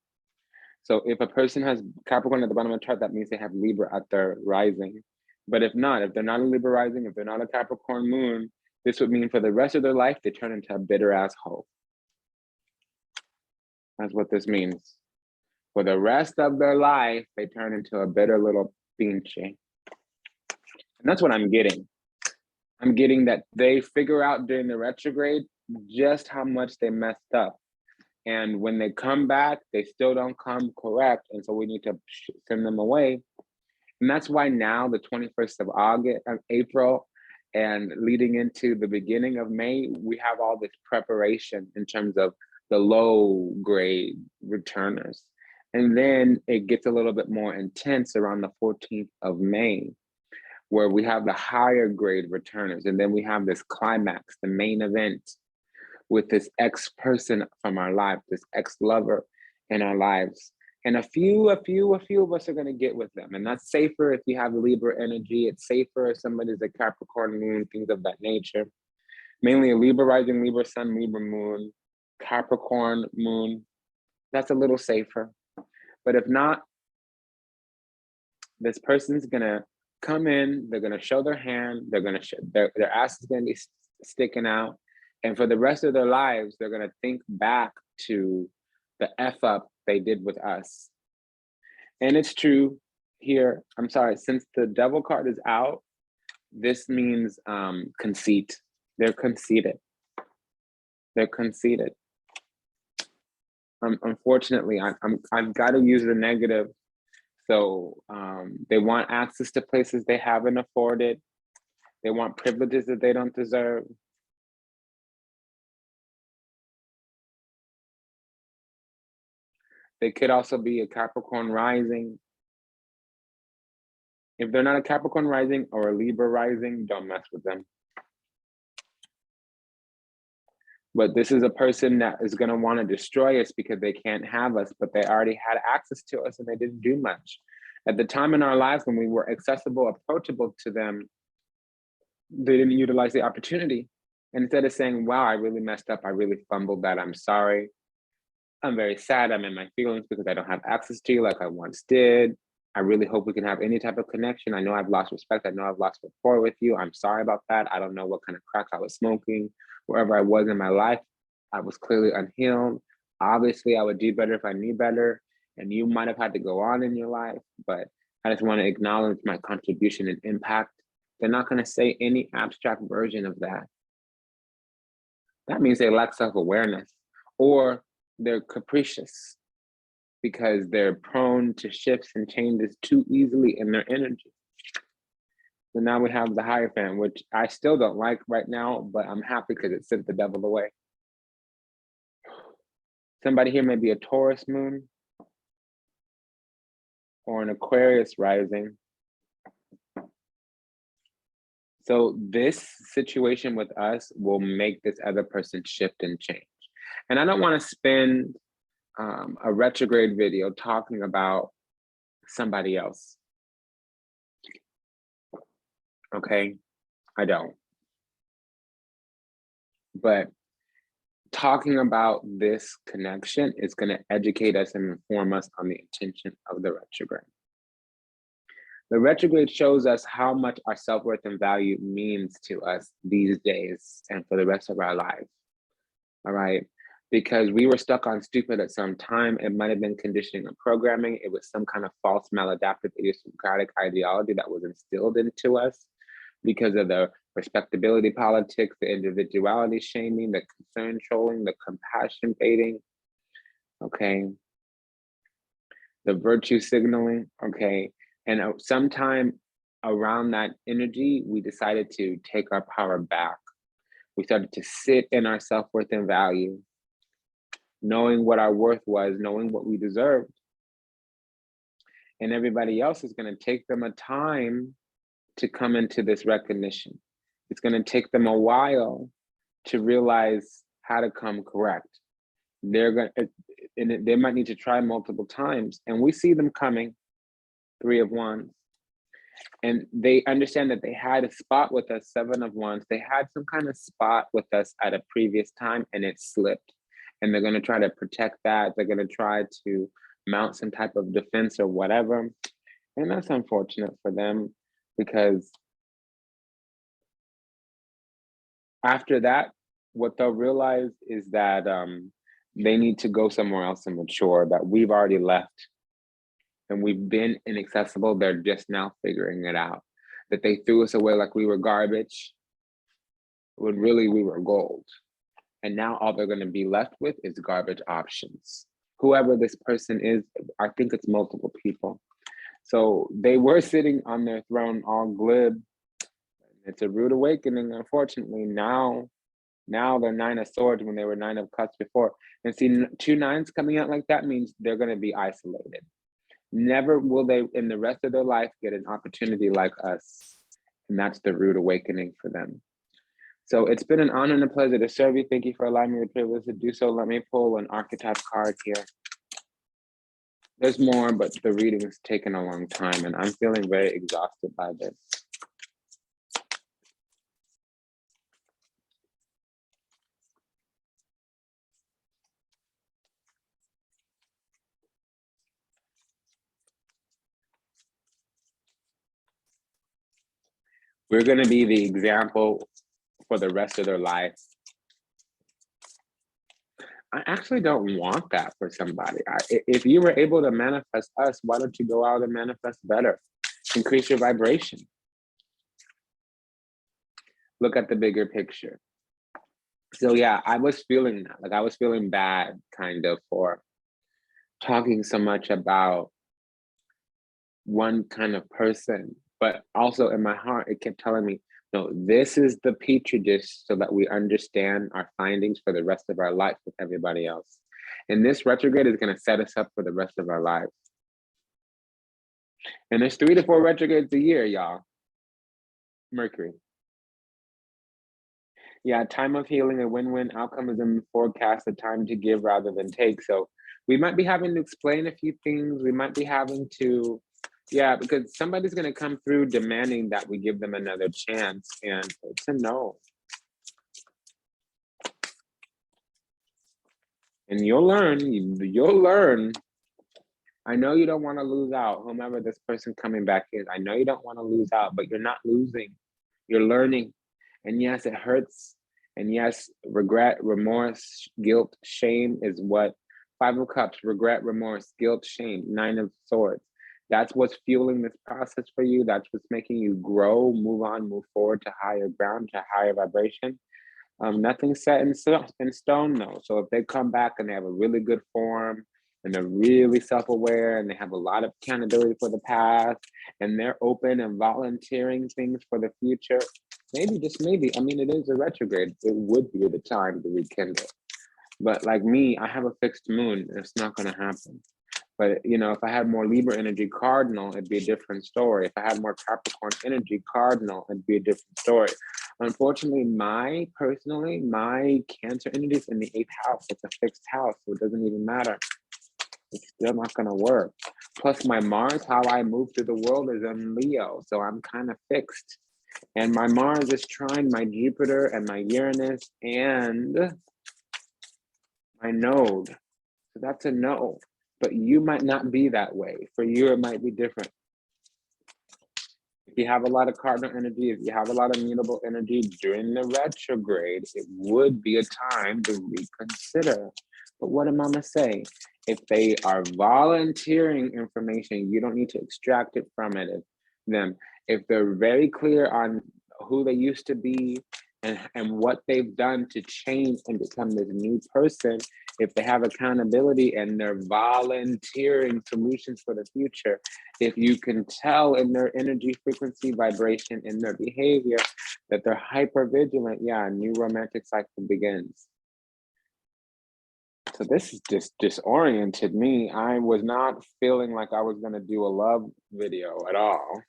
So if a person has Capricorn at the bottom of the chart, that means they have Libra at their rising. But if not, if they're not a Libra rising, if they're not a Capricorn moon, This would mean for the rest of their life, they turn into a bitter asshole. That's what this means. For the rest of their life, they turn into a bitter little pinche. And that's what I'm getting. I'm getting that they figure out during the retrograde just how much they messed up. And when they come back, they still don't come correct. And so we need to send them away. And that's why now, the 21st of April, and leading into the beginning of May, we have all this preparation in terms of the low grade returners. And then it gets a little bit more intense around the 14th of May, where we have the higher grade returners. And then we have this climax, the main event, with this ex-person from our life, this ex-lover in our lives. And a few of us are going to get with them. And that's safer if you have Libra energy. It's safer if somebody's a Capricorn moon, things of that nature. Mainly a Libra rising, Libra sun, Libra moon, Capricorn moon. That's a little safer. But if not, this person's going to come in, they're going to show their hand, they're going to their ass is going to be sticking out. And for the rest of their lives, they're going to think back to the F up they did with us. And it's true here. I'm sorry, since the devil card is out, this means conceit. They're conceited. They're conceited. Unfortunately, I've got to use the negative. So they want access to places they haven't afforded. They want privileges that they don't deserve. They could also be a Capricorn rising. If they're not a Capricorn rising or a Libra rising, don't mess with them. But this is a person that is going to want to destroy us because they can't have us, but they already had access to us and they didn't do much. At the time in our lives when we were accessible, approachable to them, they didn't utilize the opportunity. And instead of saying, wow, I really messed up, I really fumbled that, I'm sorry, I'm very sad, I'm in my feelings because I don't have access to you like I once did. I really hope we can have any type of connection. I know I've lost respect. I know I've lost rapport with you. I'm sorry about that. I don't know what kind of crack I was smoking. Wherever I was in my life, I was clearly unhealed. Obviously, I would do better if I knew better. And you might have had to go on in your life, but I just want to acknowledge my contribution and impact. They're not going to say any abstract version of that. That means they lack self-awareness, or they're capricious because they're prone to shifts and changes too easily in their energy. So now we have the Hierophant, which I still don't like right now, but I'm happy because it sent the devil away. Somebody here may be a Taurus moon or an Aquarius rising. So this situation with us will make this other person shift and change. And I don't want to spend a retrograde video talking about somebody else. Okay, I don't. But talking about this connection is going to educate us and inform us on the intention of the retrograde. The retrograde shows us how much our self-worth and value means to us these days and for the rest of our lives. All right. Because we were stuck on stupid at some time. It might have been conditioning or programming. It was some kind of false maladaptive idiosyncratic ideology that was instilled into us because of the respectability politics, the individuality shaming, the concern trolling, the compassion baiting, okay? The virtue signaling, okay? And sometime around that energy, we decided to take our power back. We started to sit in our self-worth and value, knowing what our worth was, knowing what we deserved. And everybody else is going to take them a time to come into this recognition. It's going to take them a while to realize how to come correct. They might need to try multiple times. And we see them coming, 3 of Wands. And they understand that they had a spot with us, 7 of Wands. They had some kind of spot with us at a previous time and it slipped. And they're going to try to protect that. They're going to try to mount some type of defense or whatever. And that's unfortunate for them because After that, what they'll realize is that they need to go somewhere else and mature, that we've already left and we've been inaccessible. They're just now figuring it out, that they threw us away like we were garbage when really we were gold. And now all they're going to be left with is garbage options. Whoever this person is, I think it's multiple people. So they were sitting on their throne all glib. It's a rude awakening, unfortunately. Now they're 9 of swords when they were 9 of cups before. And see, 2 9s coming out like that means they're going to be isolated. Never will they in the rest of their life get an opportunity like us. And that's the rude awakening for them. So it's been an honor and a pleasure to serve you. Thank you for allowing me the privilege to do so. Let me pull an archetype card here. There's more, but the reading's taken a long time and I'm feeling very exhausted by this. We're going to be the example for the rest of their life. I actually don't want that for somebody. If you were able to manifest us, why don't you go out and manifest better? Increase your vibration. Look at the bigger picture. So yeah, I was feeling that. Like I was feeling bad kind of for talking so much about one kind of person, but also in my heart, it kept telling me, no, this is the petri dish so that we understand our findings for the rest of our life with everybody else. And this retrograde is going to set us up for the rest of our lives. And there's 3 to 4 retrogrades a year, y'all. Mercury. Yeah, time of healing, a win-win outcome is in the forecast, a time to give rather than take. So we might be having to explain a few things. We might be having to, yeah, because somebody's going to come through demanding that we give them another chance, and it's a no. And you'll learn, you'll learn. I know you don't want to lose out, whomever this person coming back is. I know you don't want to lose out, but you're not losing. You're learning. And yes, it hurts. And yes, regret, remorse, guilt, shame is what 5 of Cups, regret, remorse, guilt, shame, 9 of Swords. That's what's fueling this process for you. That's what's making you grow, move on, move forward to higher ground, to higher vibration. Nothing's set in stone though. So if they come back and they have a really good form and they're really self-aware and they have a lot of accountability for the past and they're open and volunteering things for the future, maybe, just maybe, I mean, it is a retrograde. It would be the time to rekindle. But like me, I have a fixed moon. It's not going to happen. But, you know, if I had more Libra energy cardinal, it'd be a different story. If I had more Capricorn energy cardinal, it'd be a different story. Unfortunately, my Cancer energy is in the 8th house. It's a fixed house, so it doesn't even matter. It's still not going to work. Plus my Mars, how I move through the world, is in Leo. So I'm kind of fixed. And my Mars is trine my Jupiter and my Uranus and my node. So that's a no. But you might not be that way. For you, it might be different. If you have a lot of cardinal energy, if you have a lot of mutable energy during the retrograde, it would be a time to reconsider. But what did Mama say? If they are volunteering information, you don't need to extract it from them. If they're very clear on who they used to be and what they've done to change and become this new person, if they have accountability and they're volunteering solutions for the future, if you can tell in their energy, frequency, vibration, in their behavior that they're hyper vigilant, yeah, a new romantic cycle begins. So this is just disoriented me. I was not feeling like I was going to do a love video at all.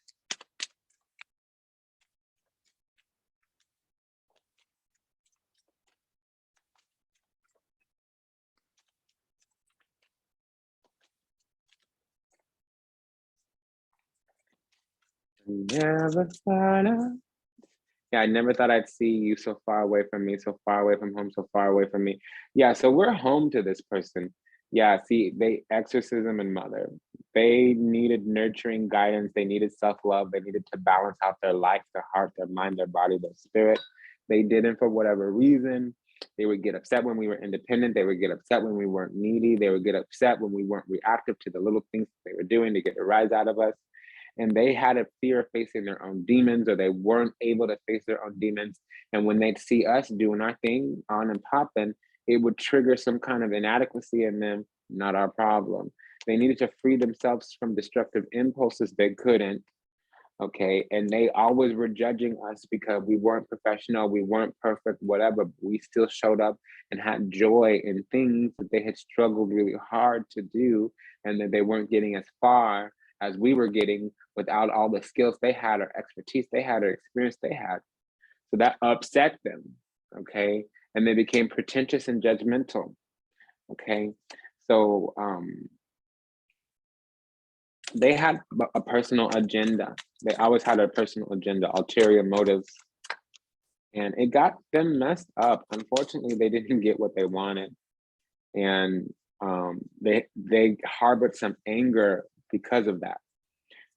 Never thought of. Yeah, I never thought I'd see you so far away from me, so far away from home, so far away from me. Yeah, so we're home to this person. Yeah, see, they exorcism and mother. They needed nurturing guidance. They needed self-love. They needed to balance out their life, their heart, their mind, their body, their spirit. They didn't for whatever reason. They would get upset when we were independent. They would get upset when we weren't needy. They would get upset when we weren't reactive to the little things they were doing to get a rise out of us. And they had a fear of facing their own demons, or they weren't able to face their own demons. And when they'd see us doing our thing on and popping, it would trigger some kind of inadequacy in them. Not our problem. They needed to free themselves from destructive impulses. They couldn't. Okay. And they always were judging us because we weren't professional, we weren't perfect, whatever. We still showed up and had joy in things that they had struggled really hard to do, and that they weren't getting as far as we were getting without all the skills they had, or expertise they had, or experience they had. So that upset them. Okay. And they became pretentious and judgmental. Okay. So they had a personal agenda. They always had a personal agenda, ulterior motives, and it got them messed up. Unfortunately, they didn't get what they wanted, and they harbored some anger because of that,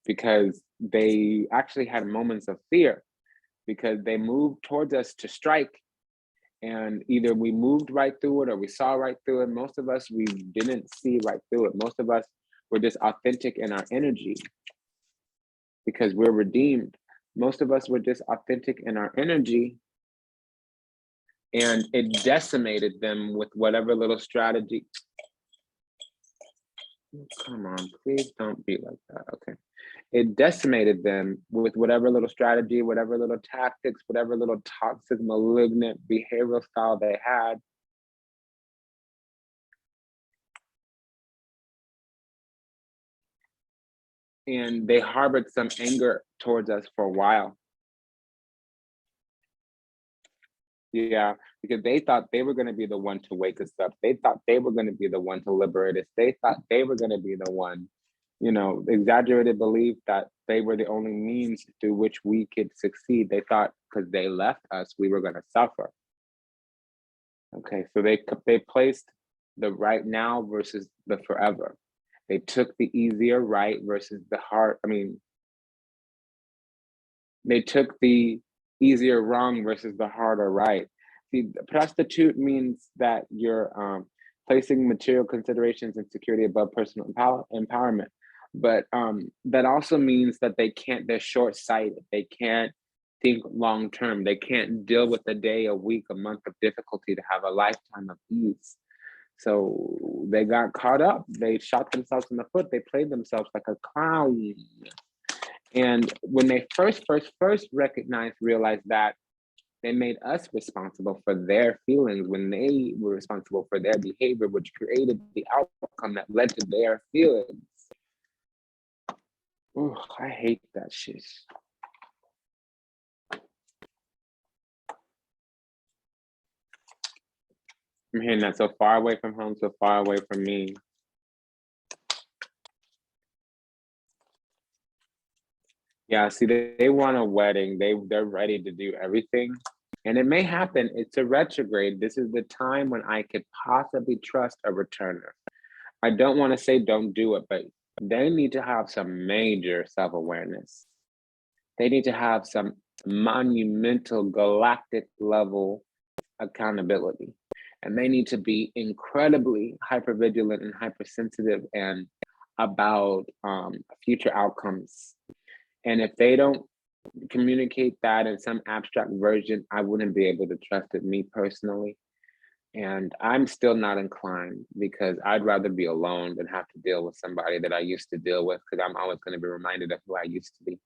because they actually had moments of fear, because they moved towards us to strike, and either we moved right through it or we saw right through it. Most of us, we didn't see right through it. Most of us were just authentic in our energy because we're redeemed. Most of us were just authentic in our energy, and it decimated them with whatever little strategy. Come on, please don't be like that. Okay. It decimated them with whatever little strategy, whatever little tactics, whatever little toxic, malignant behavioral style they had. And they harbored some anger towards us for a while. Yeah, because they thought they were going to be the one to wake us up. They thought they were going to be the one to liberate us. They thought they were going to be the one, exaggerated belief that they were the only means through which we could succeed. They thought because they left us, we were going to suffer. Okay, so they placed the right now versus the forever. They took the easier right versus the hard. They took the easier wrong versus the harder right. See, prostitute means that you're placing material considerations and security above personal empowerment. But that also means that they're short-sighted. They can't think long-term. They can't deal with a day, a week, a month of difficulty to have a lifetime of ease. So they got caught up. They shot themselves in the foot. They played themselves like a clown. And when they first realized that, they made us responsible for their feelings when they were responsible for their behavior, which created the outcome that led to their feelings. Oh, I hate that shit. I'm hearing that so far away from home, so far away from me. Yeah, see, they want a wedding. They're ready to do everything. And it may happen. It's a retrograde. This is the time when I could possibly trust a returner. I don't want to say don't do it, but they need to have some major self-awareness. They need to have some monumental galactic level accountability. And they need to be incredibly hypervigilant and hypersensitive and about future outcomes. And if they don't communicate that in some abstract version, I wouldn't be able to trust it, me personally. And I'm still not inclined, because I'd rather be alone than have to deal with somebody that I used to deal with, because I'm always going to be reminded of who I used to be.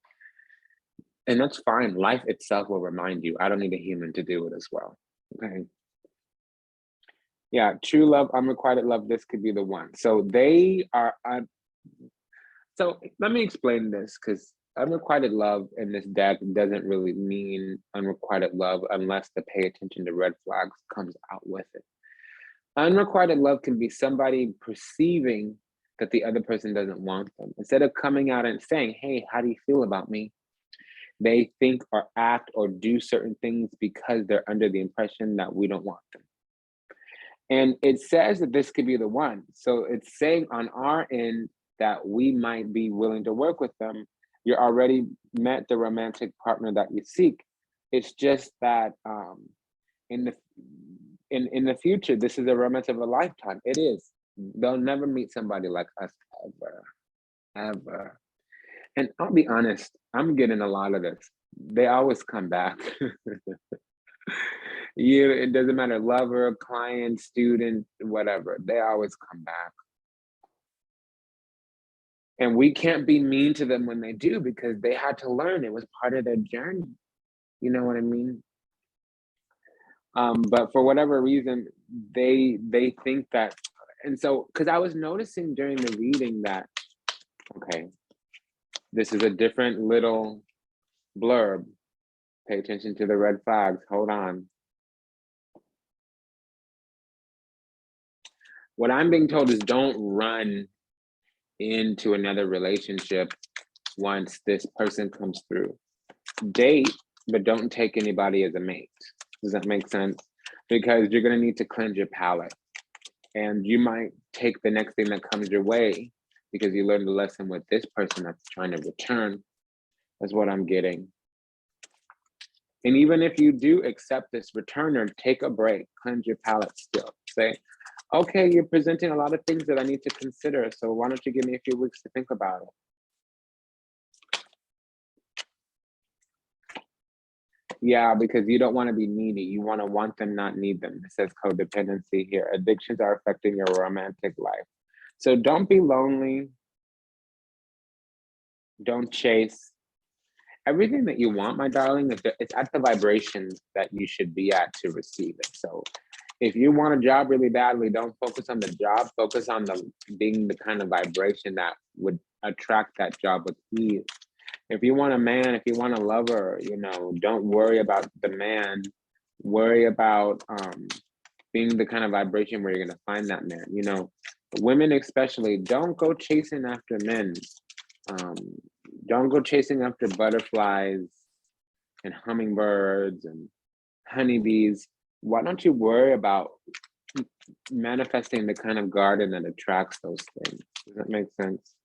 And that's fine. Life itself will remind you. I don't need a human to do it as well. Okay. Yeah, true love, unrequited love, this could be the one. So they are, so let me explain this, because unrequited love in this deck doesn't really mean unrequited love unless the pay attention to red flags comes out with it. Unrequited love can be somebody perceiving that the other person doesn't want them. Instead of coming out and saying, hey, how do you feel about me? They think or act or do certain things because they're under the impression that we don't want them. And it says that this could be the one. So it's saying on our end that we might be willing to work with them. You already met the romantic partner that you seek. It's just that in the future, this is a romance of a lifetime. It is. They'll never meet somebody like us ever, ever. And I'll be honest, I'm getting a lot of this. They always come back. It doesn't matter, lover, client, student, whatever. They always come back. And we can't be mean to them when they do, because they had to learn. It was part of their journey. You know what I mean? But for whatever reason, they think that, and so, because I was noticing during the reading that, okay, this is a different little blurb. Pay attention to the red flags. Hold on. What I'm being told is don't run into another relationship once this person comes through. Date, but don't take anybody as a mate. Does that make sense? Because you're going to need to cleanse your palate. And you might take the next thing that comes your way because you learned a lesson with this person that's trying to return. That's what I'm getting. And even if you do accept this returner, take a break, cleanse your palate still. Say, okay, you're presenting a lot of things that I need to consider, so why don't you give me a few weeks to think about it? Yeah, because you don't want to be needy. You want to want them, not need them. It says codependency here. Addictions are affecting your romantic life. So don't be lonely. Don't chase. Everything that you want, my darling, it's at the vibration that you should be at to receive it. So if you want a job really badly, don't focus on the job. Focus on being the kind of vibration that would attract that job with ease. If you want a man, if you want a lover, don't worry about the man. Worry about being the kind of vibration where you're going to find that man. Women especially, don't go chasing after men. Don't go chasing after butterflies and hummingbirds and honeybees. Why don't you worry about manifesting the kind of garden that attracts those things? Does that make sense?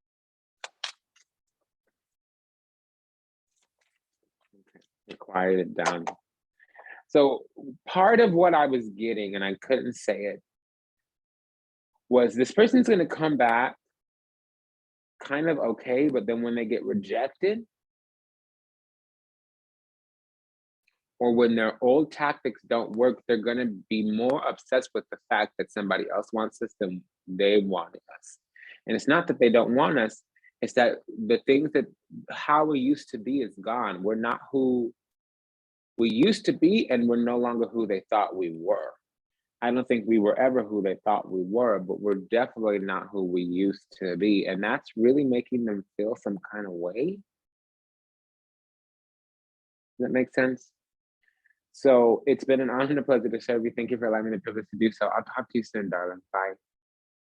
Okay, quiet it down. So part of what I was getting, and I couldn't say it, was this person's going to come back kind of okay, but then when they get rejected, or when their old tactics don't work, they're going to be more obsessed with the fact that somebody else wants us than they wanted us. And it's not that they don't want us, it's that the things that how we used to be is gone. We're not who we used to be, and we're no longer who they thought we were. I don't think we were ever who they thought we were, but we're definitely not who we used to be. And that's really making them feel some kind of way. Does that make sense? So it's been an honor and a pleasure to serve you. Thank you for allowing me the privilege to do so. I'll talk to you soon, darling. Bye.